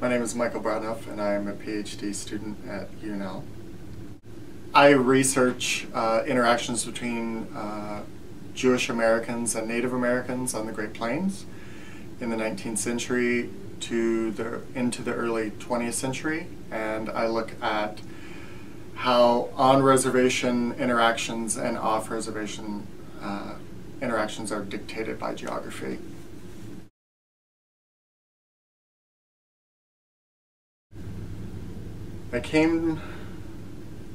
My name is Mikal Brotnov, and I am a PhD student at UNL. I research interactions between Jewish Americans and Native Americans on the Great Plains in the 19th century into the early 20th century, and I look at how on-reservation interactions and off-reservation interactions are dictated by geography. I came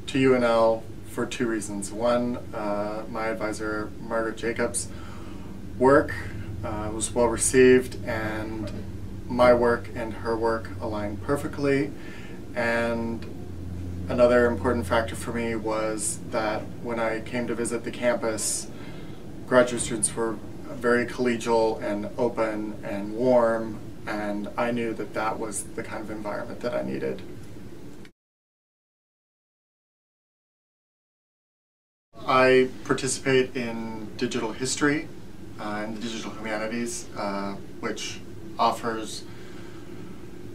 to UNL for two reasons. One, my advisor, Margaret Jacobs' work was well received, and my work and her work aligned perfectly. And another important factor for me was that when I came to visit the campus, graduate students were very collegial and open and warm, and I knew that that was the kind of environment that I needed. I participate in digital history and the digital humanities, which offers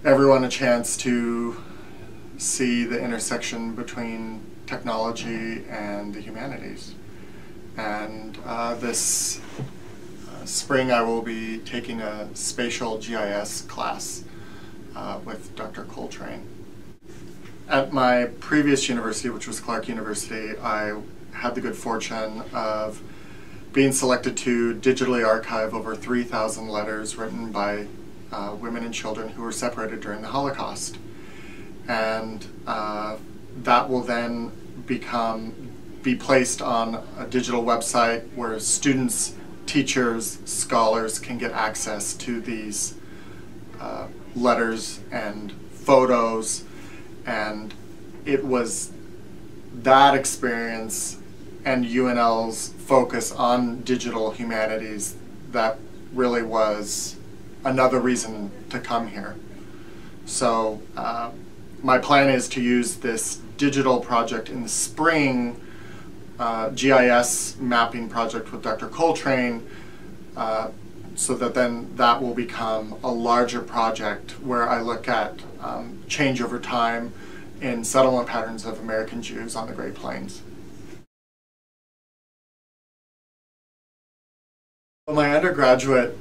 everyone a chance to see the intersection between technology and the humanities. And this spring I will be taking a spatial GIS class with Dr. Coltrane. At my previous university, which was Clark University, I had the good fortune of being selected to digitally archive over 3,000 letters written by women and children who were separated during the Holocaust. And that will then be placed on a digital website where students, teachers, scholars can get access to these letters and photos. And it was that experience and UNL's focus on digital humanities that really was another reason to come here. So my plan is to use this digital project in the spring, GIS mapping project with Dr. Coltrane, so that then that will become a larger project where I look at change over time in settlement patterns of American Jews on the Great Plains. My undergraduate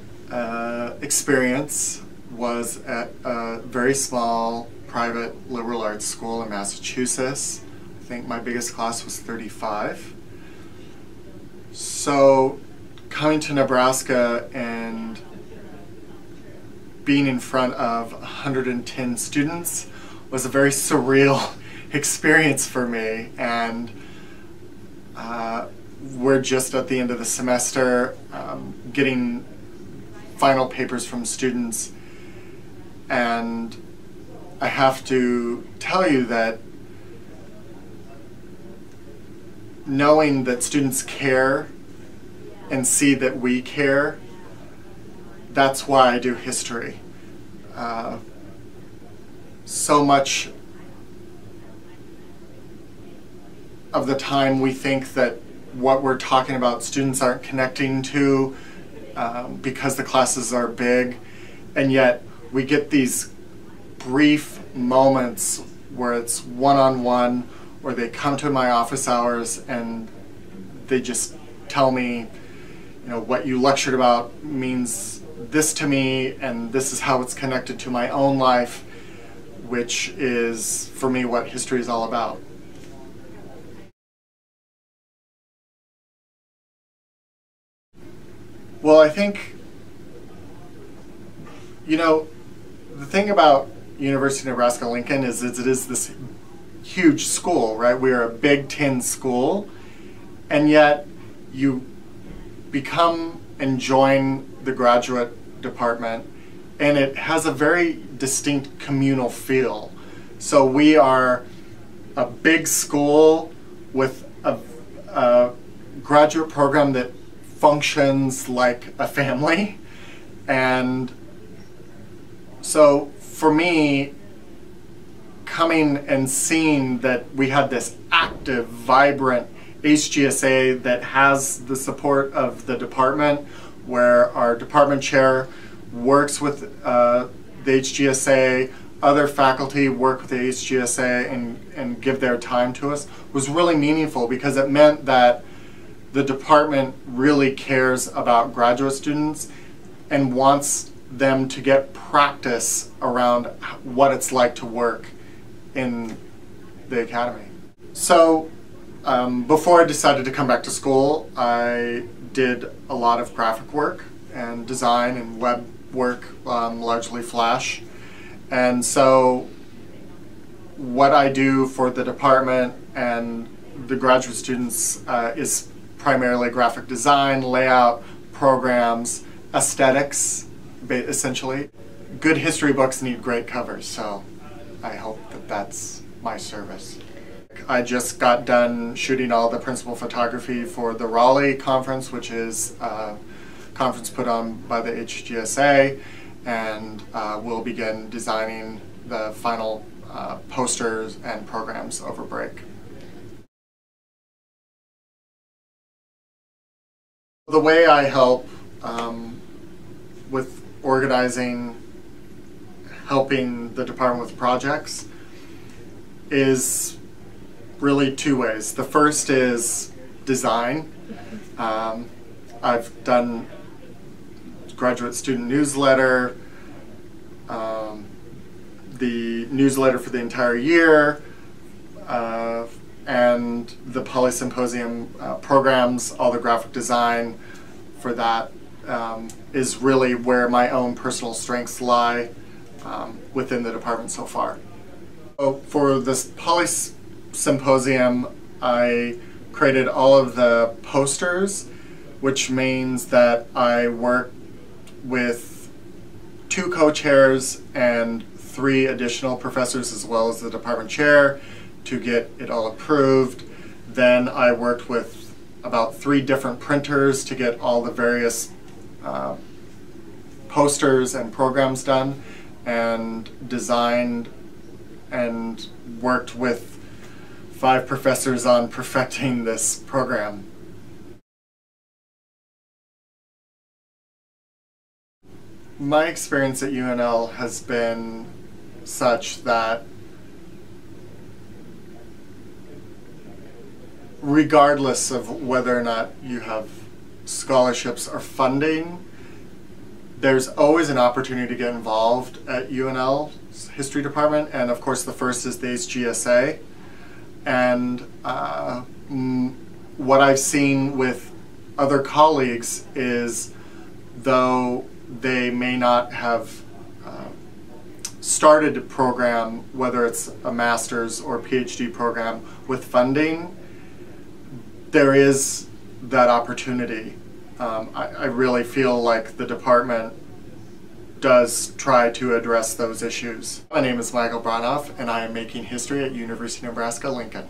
experience was at a very small private liberal arts school in Massachusetts. I think my biggest class was 35. So coming to Nebraska and being in front of 110 students was a very surreal experience for me, and we're just at the end of the semester getting final papers from students, and I have to tell you that knowing that students care and see that we care, that's why I do history. So much of the time we think that what we're talking about students aren't connecting to because the classes are big, and yet we get these brief moments where it's one-on-one, where they come to my office hours and they just tell me, you know, what you lectured about means this to me, and this is how it's connected to my own life, which is, for me, what history is all about. Well, I think, you know, the thing about University of Nebraska-Lincoln is it is this huge school, right? We are a Big Ten school, and yet you become and join the graduate department, and it has a very distinct communal feel. So we are a big school with a graduate program that functions like a family. And so for me, coming and seeing that we had this active, vibrant HGSA that has the support of the department, where our department chair works with the HGSA, other faculty work with the HGSA and give their time to us was really meaningful, because it meant that the department really cares about graduate students and wants them to get practice around what it's like to work in the academy. So before I decided to come back to school, I did a lot of graphic work and design and web work, largely Flash. And so what I do for the department and the graduate students is primarily graphic design, layout, programs, aesthetics, essentially. Good history books need great covers, so I hope that that's my service. I just got done shooting all the principal photography for the Raleigh conference, which is a conference put on by the HGSA, and we'll begin designing the final posters and programs over break. The way I help with organizing, helping the department with projects, is really two ways. The first is design. I've done graduate student newsletter, the newsletter for the entire year, and the Poly Symposium programs, all the graphic design for that is really where my own personal strengths lie within the department so far. So for this Poly Symposium, I created all of the posters, which means that I work with 2 co-chairs and 3 additional professors, as well as the department chair, to get it all approved. Then I worked with about 3 different printers to get all the various posters and programs done, and designed and worked with 5 professors on perfecting this program. My experience at UNL has been such that regardless of whether or not you have scholarships or funding, there's always an opportunity to get involved at UNL's history department, and of course the first is the HGSA. And what I've seen with other colleagues is, though they may not have started a program, whether it's a master's or PhD program with funding, there is that opportunity. I really feel like the department does try to address those issues. My name is Mikal Brotnov, and I am making history at University of Nebraska-Lincoln.